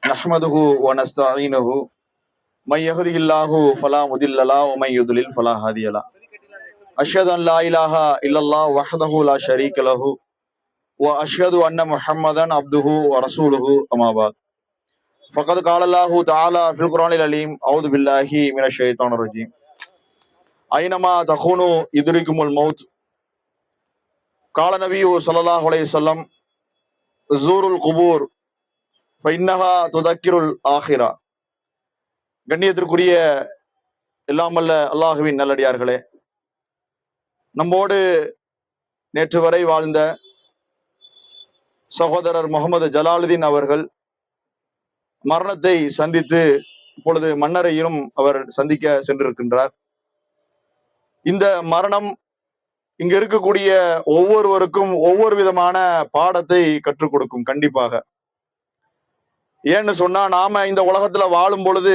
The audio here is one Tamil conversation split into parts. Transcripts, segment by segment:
நஹ்மதுஹு வ நஸ்தஈனுஹு மை யஹ்திஹில்லாஹு ஃபலா முதில்ல லஹு வ மை யுத்லில் ஃபலா ஹாதிய லஹு அஷ்ஹது அன் லா இலாஹா இல்லல்லாஹ் வஹ்தஹு லா ஷரீக லஹு வ அஷ்ஹது அன்ன முஹம்மதன் அப்துஹு வ ரசூலுஹு அம்மா பஅத் ஃபகத் கால அல்லாஹு தஆலா ஃபில் குர்ஆனில் அலீம் அஊது பில்லாஹி மினஷ் ஷைத்தானிர் ரஜீம் ஐனமா தகூனு யுத்ரிகுமுல் மௌத் கால நபியு ஸல்லல்லாஹு அலைஹி வஸல்லம் ஜூருல் குபூர் ஃபஇன்னஹா துதக்கிருல் ஆஹிரா. கண்ணியத்திற்குரிய எல்லாம் வல்ல அல்லாஹுவின் நல்லடியார்களே, நம்மோடு நேற்று வரை வாழ்ந்த சகோதரர் முகமது ஜலாலுதீன் அவர்கள் மரணத்தை சந்தித்து இப்பொழுது மன்னரையும் அவர் சந்திக்க சென்றிருக்கின்றார். இந்த மரணம் இங்க இருக்கக்கூடிய ஒவ்வொருவருக்கும் ஒவ்வொரு விதமான பாடத்தை கற்றுக் கொடுக்கும். கண்டிப்பாக. ஏன்னு சொன்னா, நாம இந்த உலகத்துல வாழும் பொழுது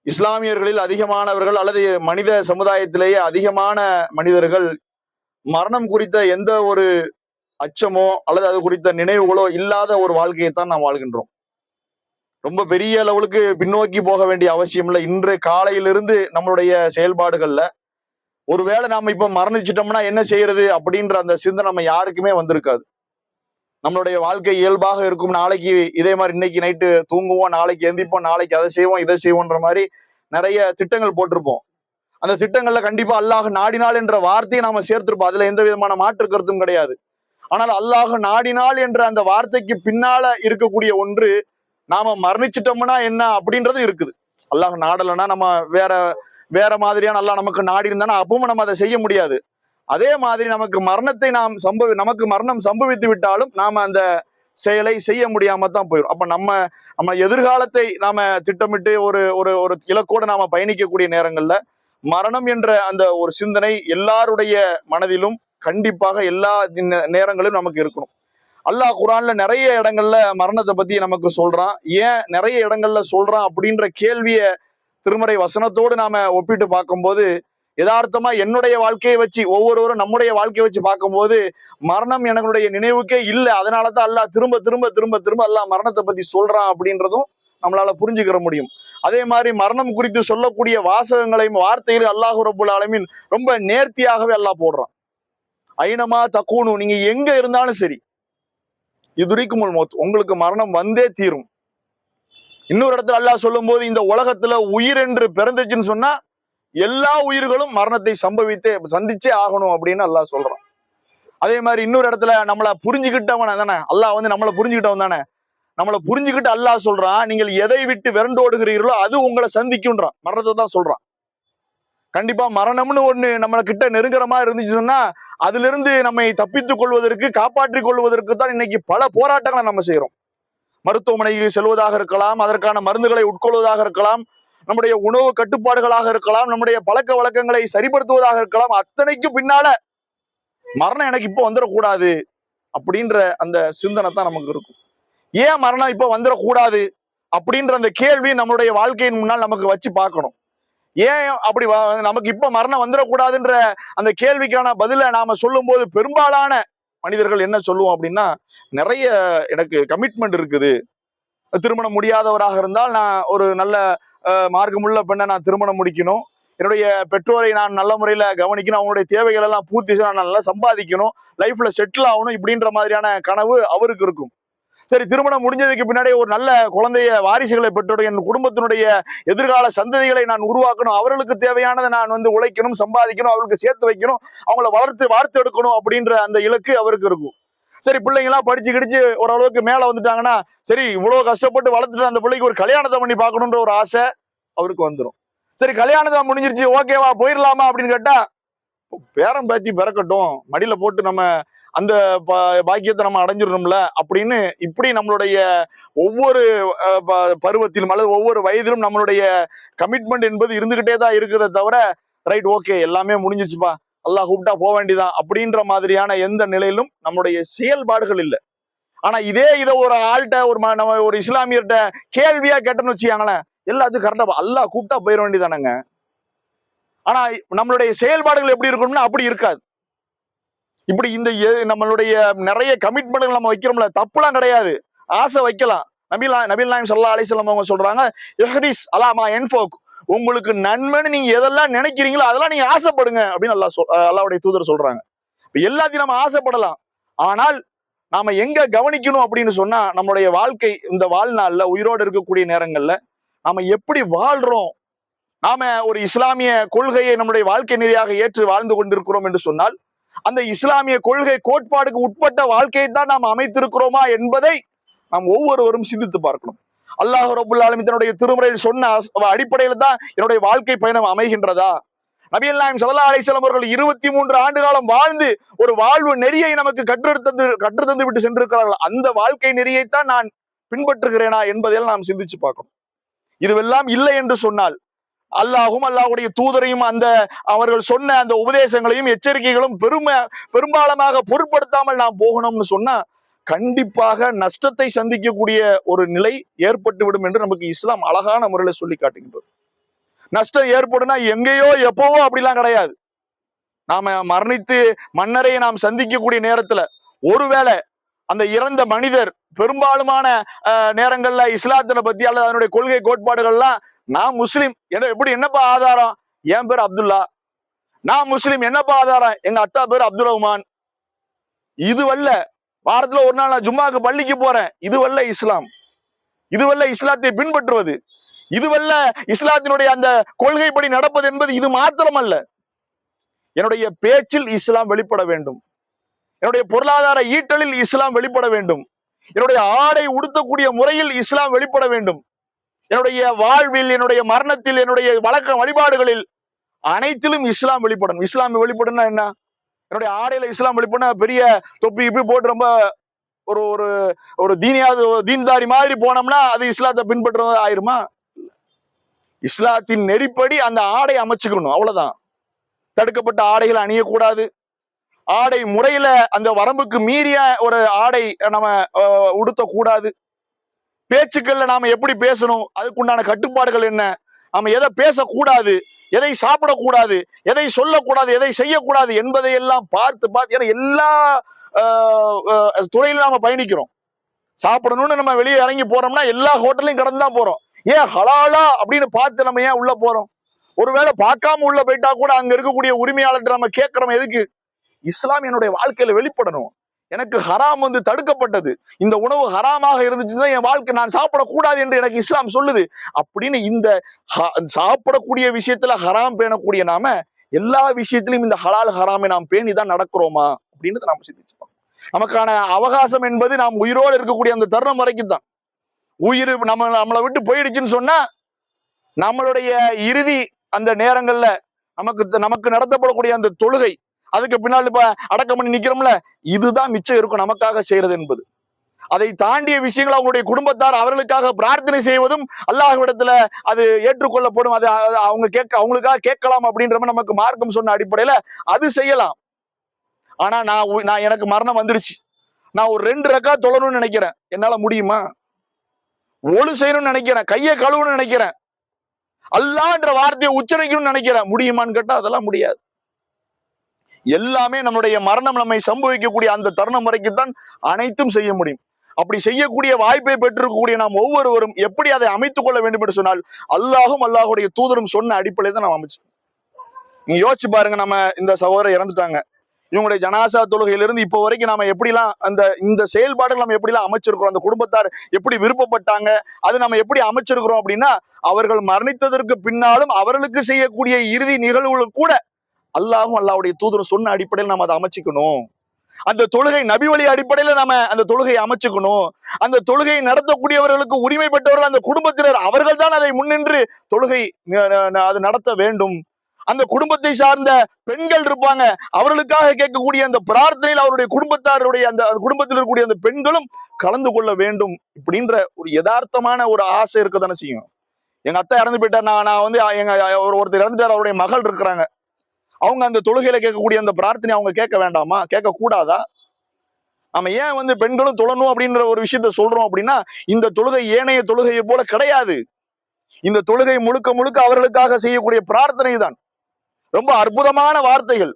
இஸ்லாமியர்களில் அதிகமானவர்கள் அல்லது மனித சமுதாயத்திலேயே அதிகமான மனிதர்கள் மரணம் குறித்த எந்த ஒரு அச்சமோ அல்லது அது குறித்த நினைவுகளோ இல்லாத ஒரு வாழ்க்கையை தான் நாம் வாழ்கின்றோம். ரொம்ப பெரிய லெவலுக்கு பின்னோக்கி போக வேண்டிய அவசியம் இல்லை. இன்று காலையிலிருந்து நம்மளுடைய செயல்பாடுகள்ல ஒருவேளை நாம இப்ப மரணிச்சிட்டோம்னா என்ன செய்யறது அப்படின்ற அந்த சிந்தனை நம்ம யாருக்குமே வந்திருக்காது. நம்மளுடைய வாழ்க்கை இயல்பாக இருக்கும். நாளைக்கு இதே மாதிரி இன்னைக்கு நைட்டு தூங்குவோம், நாளைக்கு எந்திப்போம், நாளைக்கு அதை செய்வோம் இதை செய்வோன்ற மாதிரி நிறைய திட்டங்கள் போட்டிருப்போம். அந்த திட்டங்கள்ல கண்டிப்பா அல்லாஹ் நாடினால் என்ற வார்த்தையை நாம சேர்த்திருப்போம். அதுல எந்த விதமான மாற்று கருத்தும் கிடையாது. ஆனால் அல்லாஹ் நாடினால் என்ற அந்த வார்த்தைக்கு பின்னால இருக்கக்கூடிய ஒன்று, நாம மரணிச்சிட்டோம்னா என்ன அப்படின்றது இருக்குது. அல்லாஹ் நாடலைன்னா நம்ம வேற வேற மாதிரியான அல்லாஹ் நமக்கு நாடி இருந்தானா அப்பவும் நம்ம அதை செய்ய முடியாது. அதே மாதிரி நமக்கு மரணம் சம்பவித்து விட்டாலும் நாம அந்த செயலை செய்ய முடியாம தான் போயிடும். அப்ப நம்ம எதிர்காலத்தை நாம திட்டமிட்டு ஒரு ஒரு ஒரு இலக்கோடு நாம பயணிக்கக்கூடிய நேரங்கள்ல மரணம் என்ற அந்த ஒரு சிந்தனை எல்லாருடைய மனதிலும் கண்டிப்பாக எல்லா நேரங்களிலும் நமக்கு இருக்கணும். அல்லாஹ் குர்ஆன்ல நிறைய இடங்கள்ல மரணத்தை பத்தி நமக்கு சொல்றான். ஏன் நிறைய இடங்கள்ல சொல்றான் அப்படின்ற கேள்விய திருமறை வசனத்தோடு நாம ஒப்பிட்டு பார்க்கும்போது, யதார்த்தமா என்னுடைய வாழ்க்கையை வச்சு ஒவ்வொருவரும் நம்முடைய வாழ்க்கையை வச்சு பார்க்கும்போது மரணம் எனக்குடைய நினைவுக்கே இல்லை. அதனாலதான் அல்லாஹ் திரும்ப திரும்ப திரும்ப திரும்ப அல்லாஹ் மரணத்தை பத்தி சொல்றான் அப்படின்றதும் நம்மளால புரிஞ்சுக்கிற முடியும். அதே மாதிரி மரணம் குறித்து சொல்லக்கூடிய வாசகங்களையும் வார்த்தையிலும் அல்லாஹ் ரப்புல் ஆலமீன் ரொம்ப நேர்த்தியாகவே அல்லாஹ் போடுறான். ஐனமா தக்கூனு, நீங்க எங்க இருந்தாலும் சரி, யுத்ரிகுமுல் மௌத், உங்களுக்கு மரணம் வந்தே தீரும். இன்னொரு இடத்துல அல்லாஹ் சொல்லும் போது, இந்த உலகத்துல உயிர் என்று பிறந்துச்சுன்னு சொன்னா எல்லா உயிர்களும் மரணத்தை சந்திச்சே ஆகணும் அப்படின்னு அல்லாஹ் சொல்றான். அதே மாதிரி இன்னொரு இடத்துல நம்மளை புரிஞ்சுக்கிட்டவன் தானே அல்லாஹ் நம்மளை புரிஞ்சுக்கிட்டவன் தானே, நம்மளை புரிஞ்சுக்கிட்டு அல்லாஹ் சொல்றான், நீங்கள் எதை விட்டு விரண்டோடுகிறீர்களோ அது உங்களை சந்திக்கும்ன்றான். மரணத்தை தான் சொல்றான். கண்டிப்பா மரணம்னு ஒண்ணு நம்ம கிட்ட நெருங்குற மாதிரி இருந்துச்சுன்னா அதுல இருந்து நம்மை தப்பித்துக் கொள்வதற்கு, காப்பாற்றிக் கொள்வதற்கு தான் இன்னைக்கு பல போராட்டங்களை நம்ம செய்யறோம். மருத்துவமனைக்கு செல்வதாக இருக்கலாம், அதற்கான மருந்துகளை உட்கொள்வதாக இருக்கலாம், நம்முடைய உணவு கட்டுப்பாடுகளாக இருக்கலாம், நம்முடைய பழக்க வழக்கங்களை சரிப்படுத்துவதாக இருக்கலாம். அத்தனைக்கு பின்னால மரணம் எனக்கு இப்போ வந்துடக்கூடாது அப்படின்ற அந்த சிந்தனை தான் நமக்கு இருக்கும். ஏன் மரணம் இப்போ வந்துடக்கூடாது அப்படின்ற அந்த கேள்வி நம்மளுடைய வாழ்க்கையின் முன்னால் நமக்கு வச்சு பார்க்கணும். ஏன் அப்படி நமக்கு இப்ப மரணம் வந்துடக்கூடாதுன்ற அந்த கேள்விக்கான பதில நாம சொல்லும் போது பெரும்பாலான மனிதர்கள் என்ன சொல்லுவோம் அப்படின்னா, நிறைய எனக்கு கமிட்மெண்ட் இருக்குது, திருமணம் முடியாதவராக இருந்தால் நான் ஒரு நல்ல மார்க்கமுள்ள பெண்ணை நான் திருமணம் முடிக்கணும், என்னுடைய பெற்றோரை நான் நல்ல முறையில கவனிக்கணும், அவங்களுடைய தேவைகள் எல்லாம் பூர்த்தி செய்ய நான் நல்லா சம்பாதிக்கணும், லைஃப்ல செட்டில் ஆகணும், இப்படின்ற மாதிரியான கனவு அவருக்கு இருக்கும். சரி, திருமணம் முடிஞ்சதுக்கு பின்னாடி ஒரு நல்ல குழந்தைய வாரிசுகளை பெற்றோட என் குடும்பத்தினுடைய எதிர்கால சந்ததிகளை நான் உருவாக்கணும், அவர்களுக்கு தேவையானதை நான் உழைக்கணும், சம்பாதிக்கணும், அவர்களுக்கு சேர்த்து வைக்கணும், அவங்கள வார்த்து எடுக்கணும் அப்படின்ற அந்த இலக்கு அவருக்கு இருக்கும். சரி, பிள்ளைங்க எல்லாம் படிச்சு கிடிச்சு ஓரளவுக்கு மேல வந்துட்டாங்கன்னா, சரி இவ்வளவு கஷ்டப்பட்டு வளர்த்துட்டு அந்த பிள்ளைக்கு ஒரு கல்யாணத்தை பண்ணி பார்க்கணுன்ற ஒரு ஆசை அவருக்கு வந்துடும். சரி, கல்யாணத்தை முடிஞ்சிருச்சு, ஓகேவா போயிடலாமா அப்படின்னு கேட்டா, பேரம் பேத்தி பிறக்கட்டும், மடியில போட்டு நம்ம அந்த பாக்கியத்தை நம்ம அடைஞ்சிடணும்ல அப்படின்னு இப்படி நம்மளுடைய ஒவ்வொரு பருவத்திலும் அல்லது ஒவ்வொரு வயதிலும் நம்மளுடைய கமிட்மெண்ட் என்பது இருந்துகிட்டே தான் இருக்குதே தவிர, ரைட் ஓகே எல்லாமே முடிஞ்சிச்சுப்பா, அல்லாஹ் கூப்பிட்டா போக வேண்டியதான் அப்படின்ற மாதிரியான எந்த நிலையிலும் நம்மளுடைய செயல்பாடுகள் இல்லை. ஆனா இதை ஒரு ஆள்கிட்ட நம்ம ஒரு இஸ்லாமியர்கிட்ட கேள்வியா கேட்டோன்னு வச்சுக்காங்களேன், எல்லாத்துக்கும் கரெக்டா அல்லாஹ் கூப்பிட்டா போயிட வேண்டியதானங்க. ஆனா நம்மளுடைய செயல்பாடுகள் எப்படி இருக்கணும்னா அப்படி இருக்காது. இப்படி இந்த நம்மளுடைய நிறைய கமிட்மெண்ட்கள் நம்ம வைக்கிறோம்ல, தப்புலாம் கிடையாது, ஆசை வைக்கலாம். நபிகள் நாயகம் ஸல்லல்லாஹு அலைஹி வஸல்லம் அவங்க சொல்றாங்க, இஹ்ரிஸ் அலா மா யன்ஃபுக், உங்களுக்கு நன்மைன்னு நீங்க எதெல்லாம் நினைக்கிறீங்களோ அதெல்லாம் நீங்க ஆசைப்படுங்க அப்படின்னு அல்லாஹ்வுடைய தூதர் சொல்றாங்க. எல்லாத்தையும் நம்ம ஆசைப்படலாம், ஆனால் நாம எங்க கவனிக்கணும் அப்படின்னு சொன்னா, நம்மளுடைய வாழ்க்கை இந்த வாழ்நாள்ல உயிரோடு இருக்கக்கூடிய நேரங்கள்ல நாம எப்படி வாழ்றோம், நாம ஒரு இஸ்லாமிய கொள்கையை நம்முடைய வாழ்க்கை நெறியாக ஏற்று வாழ்ந்து கொண்டிருக்கிறோம் என்று சொன்னால், அந்த இஸ்லாமிய கொள்கை கோட்பாடுக்கு உட்பட்ட வாழ்க்கையை தான் நாம் அமைத்திருக்கிறோமா என்பதை நாம் ஒவ்வொருவரும் சிந்தித்து பார்க்கணும். அல்லாஹ் ரப்புல் ஆலமீன் தன்னுடைய திருமுறையில் சொன்ன அடிப்படையில தான் என்னுடைய வாழ்க்கை பயணம் அமைகின்றதா? நபிகள் நாயகம் ஸல்லல்லாஹு அலைஹி வஸல்லம் அவர்கள் 23 ஆண்டு காலம் வாழ்ந்து ஒரு வாழ்வு நெறியை நமக்கு கற்றுத்தந்து விட்டு சென்றிருக்கிறார்கள். அந்த வாழ்க்கை நெறியைத்தான் நான் பின்பற்றுகிறேனா என்பதையெல்லாம் நாம் சிந்திச்சு பார்க்கணும். இதுவெல்லாம் இல்லை என்று சொன்னால், அல்லாஹும் அல்லாஹ்வுடைய தூதரையும் அந்த அவர்கள் சொன்ன அந்த உபதேசங்களையும் எச்சரிக்கைகளும் பெரும்பாலமாக பொருட்படுத்தாமல் நாம் போகணும்னு சொன்னா கண்டிப்பாக நஷ்டத்தை சந்திக்கக்கூடிய ஒரு நிலை ஏற்பட்டுவிடும் என்று நமக்கு இஸ்லாம் அழகான முறையில சொல்லி காட்டுகின்றது. நஷ்டம் ஏற்படுனா எங்கேயோ எப்பவோ அப்படிலாம் கிடையாது. நாம மரணித்து மன்னரையை நாம் சந்திக்கக்கூடிய நேரத்துல ஒருவேளை அந்த இறந்த மனிதர் பெரும்பாலுமான நேரங்கள்ல இஸ்லாத்தினை பத்தி அல்லது அதனுடைய கொள்கை கோட்பாடுகள்லாம், நான் முஸ்லிம் எப்படி என்னப்பா ஆதாரம், என் பேர் அப்துல்லா, நான் முஸ்லிம் என்னப்பா ஆதாரம், எங்க அத்தா பேர் அப்துல் ரஹ்மான், இதுவல்ல வாரத்துல ஒரு நாள் நான் ஜும்மாக்கு பள்ளிக்கு போறேன், இதுவல்ல இஸ்லாம், இதுவல்ல இஸ்லாத்தை பின்பற்றுவது, இதுவல்ல இஸ்லாத்தினுடைய அந்த கொள்கைப்படி நடப்பது என்பது இது மாத்திரமல்ல. என்னுடைய பேச்சில் இஸ்லாம் வெளிப்பட வேண்டும், என்னுடைய பொருளாதார ஈட்டலில் இஸ்லாம் வெளிப்பட வேண்டும், என்னுடைய ஆடை உடுத்தக்கூடிய முறையில் இஸ்லாம் வெளிப்பட வேண்டும், என்னுடைய வாழ்வில், என்னுடைய மரணத்தில், என்னுடைய வழக்க வழிபாடுகளில் அனைத்திலும் இஸ்லாம் வெளிப்படணும். இஸ்லாம் வெளிப்படணும்னா என்ன? என்னுடைய ஆடையில இஸ்லாம் வெளிப்படணும் பெரிய தொப்பி இப்படி போட்டு ரொம்ப ஒரு ஒரு ஒரு தீன்தாரி மாதிரி போனோம்னா அது இஸ்லாத்தை பின்பற்றுவது ஆயிருமா? இஸ்லாத்தின் நெறிப்படி அந்த ஆடை அமைச்சுக்கணும், அவ்வளவுதான். தடுக்கப்பட்ட ஆடைகளை அணியக்கூடாது, ஆடை முறையில அந்த வரம்புக்கு மீறிய ஒரு ஆடை நம்ம உடுத்தக்கூடாது, பேச்சுக்கள்ல நாம எப்படி பேசணும், அதுக்குண்டான கட்டுப்பாடுகள் என்ன, நாம எதை பேசக்கூடாது, எதை சாப்பிடக்கூடாது, எதை சொல்லக்கூடாது, எதை செய்யக்கூடாது என்பதை எல்லாம் பார்த்து ஏன்னா எல்லா துறையிலும் நாம பயணிக்கிறோம். சாப்பிடணும்னு நம்ம வெளியே இறங்கி போறோம்னா எல்லா ஹோட்டலையும் கடந்து தான் போறோம். ஏன் ஹலாலா அப்படின்னு பார்த்து நம்ம ஏன் உள்ள போறோம்? ஒருவேளை பார்க்காம உள்ள போயிட்டா கூட அங்க இருக்கக்கூடிய உரிமையாளர்கிட்ட நம்ம கேட்கிறோம், எதுக்கு? இஸ்லாம் என்னுடைய வாழ்க்கையில வெளிப்படணும். எனக்கு ஹராம் தடுக்கப்பட்டது, இந்த உணவு ஹராமாக இருந்துச்சுன்னா என் வாழ்க்கை நான் சாப்பிடக்கூடாது என்று எனக்கு இஸ்லாம் சொல்லுது அப்படின்னு இந்த சாப்பிடக்கூடிய விஷயத்துல ஹராம் பேணக்கூடிய நாம எல்லா விஷயத்திலும் இந்த ஹலால் ஹராமை நாம் பேணி தான் நடக்கிறோமா அப்படின்னு நாம சிந்திச்சுப்போம். நமக்கான அவகாசம் என்பது நாம் உயிரோடு இருக்கக்கூடிய அந்த தருணம் வரைக்கும் தான். உயிர் நம்மளை விட்டு போயிடுச்சுன்னு சொன்னா நம்மளுடைய இறுதி அந்த நேரங்கள்ல நமக்கு நடத்தப்படக்கூடிய அந்த தொழுகை, அதுக்கு பின்னால் இப்ப அடக்கம் பண்ணி நிக்கிறோம்ல, இதுதான் மிச்சம் இருக்கும் நமக்காக செய்யறது என்பது. அதை தாண்டிய விஷயங்கள் அவங்களுடைய குடும்பத்தார் அவர்களுக்காக பிரார்த்தனை செய்வதும் அல்லாஹ்விடத்துல அது ஏற்றுக்கொள்ளப்படும். அது அவங்களுக்காக கேட்கலாம் அப்படின்ற நமக்கு மார்க்கம் சொன்ன அடிப்படையில அது செய்யலாம். ஆனா நான் எனக்கு மரணம் வந்துருச்சு, நான் ஒரு 2 ரக்காத் தொழணும்னு நினைக்கிறேன், என்னால முடியுமா? ஒழு செய்யணும்னு நினைக்கிறேன், கையை கழுவணும்னு நினைக்கிறேன், அல்லாஹ்ன்ற வார்த்தையை உச்சரிக்கணும்னு நினைக்கிறேன், முடியுமான்னு கேட்டா அதெல்லாம் முடியாது. எல்லாமே நம்முடைய மரணம் நம்மை சம்பவிக்கக்கூடிய அந்த தருணம் வரைக்கும் தான் அனைத்தும் செய்ய முடியும். அப்படி செய்யக்கூடிய வாய்ப்பை பெற்றிருக்கக்கூடிய நாம் ஒவ்வொருவரும் எப்படி அதை அமைத்துக் கொள்ள வேண்டும் என்று சொன்னால், அல்லாஹும் அல்லாஹுடைய தூதரும் சொன்ன அடிப்படையை தான் நாம் அமைச்சு. நீங்க யோசிச்சு பாருங்க, நம்ம இந்த சகோதரர் இறந்துட்டாங்க, இவங்களுடைய ஜனாசா தொழுகையிலிருந்து இப்போ வரைக்கும் நாம எப்படிலாம் இந்த செயல்பாடுகள் நம்ம எப்படிலாம் அமைச்சிருக்கிறோம், அந்த குடும்பத்தார் எப்படி விருப்பப்பட்டாங்க, அது நம்ம எப்படி அமைச்சிருக்கிறோம் அப்படின்னா, அவர்கள் மரணித்ததற்கு பின்னாலும் அவர்களுக்கு செய்யக்கூடிய இறுதி நிகழ்வுகள் கூட அல்லாஹும் அல்லாஹ்வுடைய தூதரும் சொன்ன அடிப்படையில் நாம் அதை அமைச்சுக்கணும். அந்த தொழுகை நபி வழி அடிப்படையில நாம அந்த தொழுகையை அமைச்சுக்கணும். அந்த தொழுகையை நடத்தக்கூடியவர்களுக்கு உரிமை பெற்றவர்கள் அந்த குடும்பத்தினர், அவர்கள் தான் அதை முன்னின்று தொழுகை அது நடத்த வேண்டும். அந்த குடும்பத்தை சார்ந்த பெண்கள் இருப்பாங்க, அவர்களுக்காக கேட்கக்கூடிய அந்த பிரார்த்தனையில் அவருடைய குடும்பத்தாருடைய அந்த குடும்பத்தில் இருக்கக்கூடிய அந்த பெண்களும் கலந்து கொள்ள வேண்டும். இப்படின்ற ஒரு யதார்த்தமான ஒரு ஆசை இருக்கதானே செய்யும். எங்க அத்தை இறந்து போயிட்டார், நான் எங்க ஒருத்தர் இறந்துட்டார், அவருடைய மகள் இருக்கிறாங்க, அவங்க அந்த தொழுகையில கேட்கக்கூடிய அந்த பிரார்த்தனை அவங்க கேட்க வேண்டாமா, கேட்க கூடாதா? நம்ம ஏன் பெண்களும் தொழணும் அப்படின்ற ஒரு விஷயத்த சொல்றோம் அப்படின்னா, இந்த தொழுகை ஏனைய தொழுகையை போல கிடையாது. இந்த தொழுகை முழுக்க முழுக்க அவர்களுக்காக செய்யக்கூடிய பிரார்த்தனை தான். ரொம்ப அற்புதமான வார்த்தைகள்.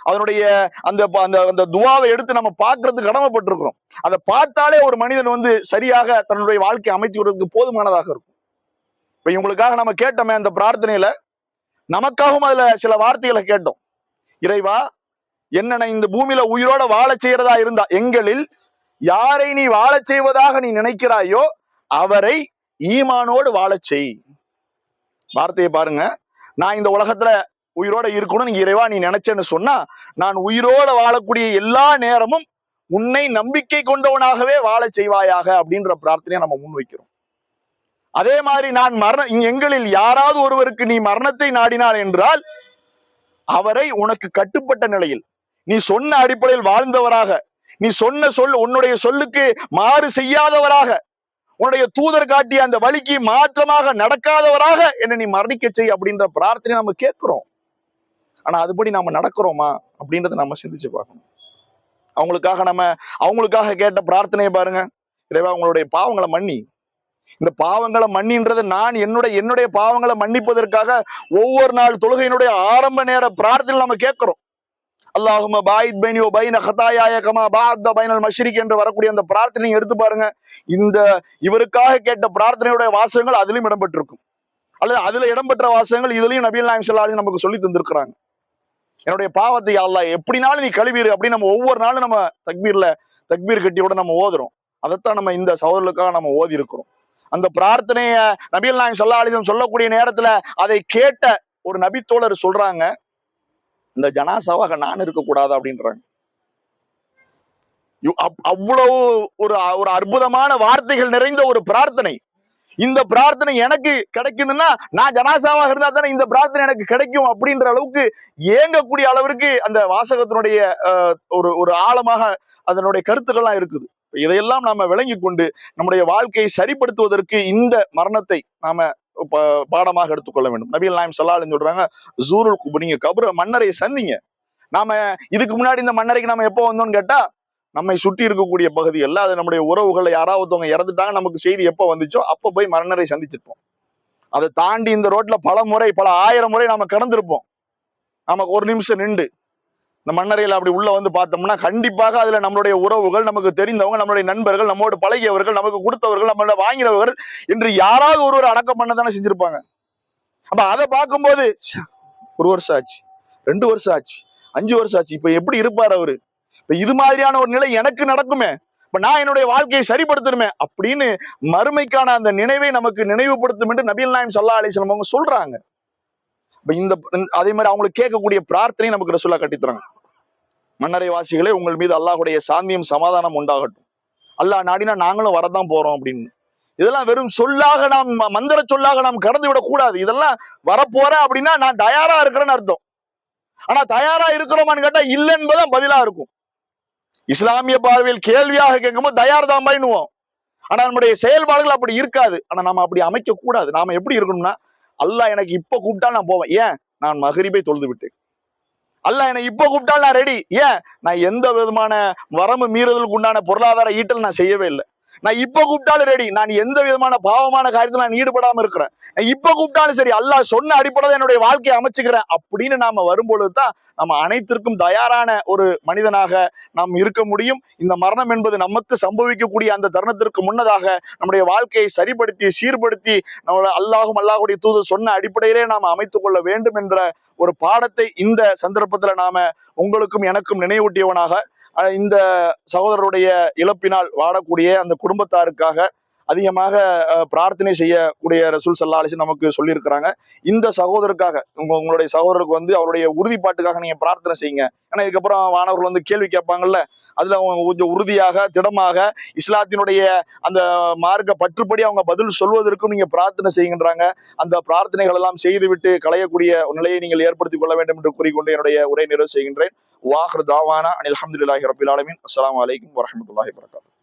அதனுடைய அந்த அந்த அந்த துவாவை எடுத்து நம்ம பார்க்கறதுக்கு கடமைப்பட்டிருக்கிறோம். அதை பார்த்தாலே ஒரு மனிதன் வந்து சரியாக தன்னுடைய வாழ்க்கையை அமைத்து விடுறதுக்கு போதுமானதாக இருக்கும். இப்ப இவங்களுக்காக நம்ம கேட்டோமே அந்த பிரார்த்தனையில, நமக்காகவும் அதுல சில வார்த்தைகளை கேட்டோம். இறைவா, என்னென்ன இந்த பூமியில உயிரோட வாழ செய்யறதா இருந்தா எங்களில் யாரை நீ வாழச் செய்வதாக நீ நினைக்கிறாயோ அவரை ஈமானோடு வாழச் செய். வார்த்தையை பாருங்க. நான் இந்த உலகத்துல உயிரோட இருக்கணும் நீங்க இறைவா நீ நினைச்சேன்னு சொன்னா, நான் உயிரோட வாழக்கூடிய எல்லா நேரமும் உன்னை நம்பிக்கை கொண்டவனாகவே வாழ செய்வாயாக அப்படின்ற பிரார்த்தனையை நம்ம முன்வைக்கிறோம். அதே மாதிரி நான் எங்களில் யாராவது ஒருவருக்கு நீ மரணத்தை நாடினார் என்றால் அவரை உனக்கு கட்டுப்பட்ட நிலையில் நீ சொன்ன அடிப்படையில் வாழ்ந்தவராக, நீ சொன்ன உன்னுடைய சொல்லுக்கு மாறு செய்யாதவராக, உன்னுடைய தூதர் காட்டிய அந்த வழிக்கு மாற்றமாக நடக்காதவராக என்னை நீ மரணிக்க செய் அப்படின்ற பிரார்த்தனை நம்ம கேட்கிறோம். ஆனா அதுபடி நாம நடக்கிறோமா அப்படின்றத நம்ம சிந்திச்சு பார்க்கணும். அவங்களுக்காக கேட்ட பிரார்த்தனையை பாருங்க. இறைவா உங்களுடைய பாவங்களை மன்னி, இந்த பாவங்களை மன்னின்றது நான் என்னுடைய பாவங்களை மன்னிப்பதற்காக ஒவ்வொரு நாள் தொழுகையினுடைய ஆரம்ப நேர பிரார்த்தனை நம்ம கேட்கிறோம். அல்லாஹும்ம பாயித் பைனி வ பைன ஹதாயாய கமா பஅத பைனல் மஷ்ரிக் என்று வரக்கூடிய அந்த பிரார்த்தனையை எடுத்து பாருங்க. இந்த இவருக்காக கேட்ட பிரார்த்தனையுடைய வாசகங்கள் அதிலும் இடம்பெற்றிருக்கும், அல்லது அதுல இடம்பெற்ற வாசகங்கள் இதுலயும் நபிகள் நாயகம் ஸல்லல்லாஹு அலைஹி வஸல்லம் நமக்கு சொல்லி தந்திருக்கிறாங்க. என்னுடைய பாவத்தை அல்லாஹ் எப்படினாலும் நீ கழுவீரு அப்படின்னு நம்ம ஒவ்வொரு நாளும் நம்ம தக்பீர் கட்டியோட நம்ம ஓதுறோம். அதைத்தான் நம்ம இந்த சகோதரர்களுக்காக நம்ம ஓதி இருக்கிறோம். அந்த பிரார்த்தனைய நபிகள் நாயகம் ஸல்லல்லாஹு அலைஹி வஸல்லம் சொல்லக்கூடிய நேரத்துல அதை கேட்ட ஒரு நபித்தோழர் சொல்றாங்க, இந்த ஜனாசாவாக நான் இருக்கக்கூடாது அப்படின்றாங்க. அவ்வளவு ஒரு அற்புதமான வார்த்தைகள் நிறைந்த ஒரு பிரார்த்தனை. இந்த பிரார்த்தனை எனக்கு கிடைக்கணும்னா நான் ஜனாசாவாக இருந்தா தானே இந்த பிரார்த்தனை எனக்கு கிடைக்கும் அப்படின்ற அளவுக்கு ஏங்கக்கூடிய அளவிற்கு அந்த வாசகத்தினுடைய ஒரு ஆழமாக அதனுடைய கருத்துக்கள்லாம் இருக்குது. இதையெல்லாம் நாம விளங்கி கொண்டு நம்முடைய வாழ்க்கையை சரிப்படுத்துவதற்கு இந்த மரணத்தை நாம பாடமாக எடுத்துக்கொள்ள வேண்டும். நபிகள் நாயகம் ஸல்லல்லாஹு அலைஹி சொல்றாங்க, ஜூருல் குபர், நீங்க கபர மன்னரை சந்திங்க. நாம இதுக்கு முன்னாடி இந்த மன்னரைக்கு நம்ம எப்போ வந்தோம்னு கேட்டா, நம்மை சுற்றி இருக்கக்கூடிய பகுதிகளில் அது நம்முடைய உறவுகளை யாராவதுவங்க இறந்துட்டாங்க நமக்கு செய்தி எப்போ வந்துச்சோ அப்ப போய் மன்னரை சந்திச்சிருப்போம். அதை தாண்டி இந்த ரோட்ல பல ஆயிரம் முறை நாம கடந்திருப்போம். நமக்கு ஒரு நிமிஷம் நின்று இந்த மன்னரையில் அப்படி உள்ள வந்து பார்த்தோம்னா கண்டிப்பாக அதுல நம்மளுடைய உறவுகள், நமக்கு தெரிந்தவங்க, நம்மளுடைய நண்பர்கள், நம்மோடு பழகியவர்கள், நமக்கு கொடுத்தவர்கள், நம்மள வாங்கினவர்கள் என்று யாராவது ஒருவர் அடக்கம் பண்ண தானே செஞ்சிருப்பாங்க. அப்ப அதை பார்க்கும்போது 1 வருஷம் ஆச்சு, 2 வருஷம் ஆச்சு, 5 வருஷம் ஆச்சு, இப்ப எப்படி இருப்பார் அவரு, இப்ப இது மாதிரியான ஒரு நிலை எனக்கு நடக்குமே, இப்ப நான் என்னுடைய வாழ்க்கையை சரிப்படுத்தணுமே அப்படின்னு மறுமைக்கான அந்த நினைவை நமக்கு நினைவுபடுத்தும் என்று நபிகள் நாயகம் ஸல்லல்லாஹு அலைஹி வஸல்லம் அவங்க சொல்றாங்க. அதே மாதிரி அவங்களுக்கு கேட்கக்கூடிய பிரார்த்தனை நமக்கு ரசூலுல்லாஹ் கட்டித்தராங்க. மன்னரை வாசிகளே, உங்கள் மீது அல்லாஹ்வுடைய சாந்தியும் சமாதானம் உண்டாகட்டும், அல்லாஹ் நாடினா நாங்களும் வரதான் போறோம் அப்படின்னு. இதெல்லாம் வெறும் சொல்லாக நாம் மந்திர சொல்லாக நாம் கடந்து விடக் கூடாது. இதெல்லாம் வரப்போறேன் அப்படின்னா நான் தயாரா இருக்கிறேன்னு அர்த்தம். ஆனா தயாரா இருக்கிறோமான்னு கேட்டா இல்ல என்பதான் பதிலா இருக்கும். இஸ்லாமிய பார்வையில் கேள்வியாக கேட்கும்போது தயார் தான் பண்ணுவோம். ஆனா நம்முடைய செயல்பாடுகள் அப்படி இருக்காது. ஆனா நாம அப்படி அமைக்க கூடாது. நாம எப்படி இருக்கணும்னா, அல்லாஹ் எனக்கு இப்ப கூப்பிட்டா நான் போவேன். ஏன்? நான் மகரிபை தொழுது விட்டேன். அல்லாஹ் என்னை இப்ப கூப்பிட்டால் நான் ரெடி. ஏன்? நான் எந்த விதமான வரம்பு மீறுதலுக்கு உண்டான பொருளாதார ஈட்டல் நான் செய்யவே இல்லை. நான் இப்ப கூப்பிட்டாலும் ரெடி. நான் எந்த விதமான பாவமான காரியத்தில் நான் ஈடுபடாம இருக்கிறேன். இப்ப கூப்பிட்டாலும் சரி, அல்லாஹ் சொன்ன அடிப்படையில் என்னுடைய வாழ்க்கையை அமைச்சுக்கிறேன் அப்படின்னு நாம வரும்பொழுதுதான் நம்ம அனைத்திற்கும் தயாரான ஒரு மனிதனாக நாம் இருக்க முடியும். இந்த மரணம் என்பது நமக்கு சம்பவிக்கக்கூடிய அந்த தருணத்திற்கு முன்னதாக நம்முடைய வாழ்க்கையை சரிப்படுத்தி சீர்படுத்தி நம்மளோட அல்லாஹுடைய தூதர் சொன்ன அடிப்படையிலே நாம் அமைத்துக் கொள்ள வேண்டும் என்ற ஒரு பாடத்தை இந்த சந்தர்ப்பத்துல நாம உங்களுக்கும் எனக்கும் நினைவூட்டியவனாக, இந்த சகோதரருடைய இழப்பினால் வாடக்கூடிய அந்த குடும்பத்தாருக்காக அதிகமாக பிரார்த்தனை செய்யக்கூடிய ரசூல் ஸல்லல்லாஹு அலைஹி வஸல்லம் நமக்கு சொல்லியிருக்கிறாங்க. இந்த சகோதரருக்காக உங்களுடைய சகோதரருக்கு வந்து அவருடைய உறுதிப்பாட்டுக்காக நீங்க பிரார்த்தனை செய்யுங்க. ஏன்னா இதுக்கப்புறம் மாணவர்கள் வந்து கேள்வி கேட்பாங்கல்ல, அதுல அவங்க கொஞ்சம் உறுதியாக திடமாக இஸ்லாத்தினுடைய அந்த மார்க்க பற்றுப்படி அவங்க பதில் சொல்வதற்கும் நீங்க பிரார்த்தனை செய்கின்றாங்க. அந்த பிரார்த்தனைகள் எல்லாம் செய்துவிட்டு களையக்கூடிய நிலையை நீங்கள் ஏற்படுத்திக் கொள்ள வேண்டும் என்று கூறிக்கொண்டு என்னுடைய உரை நிறைவு செய்கின்றேன். வாஹிரு தாவானா அனில் ஹம்துலில்லாஹி ரப்பில் ஆலமீன். அஸ்ஸலாமு அலைக்கும் வரஹ்மத்துல்லாஹி வபரகாத்துஹு.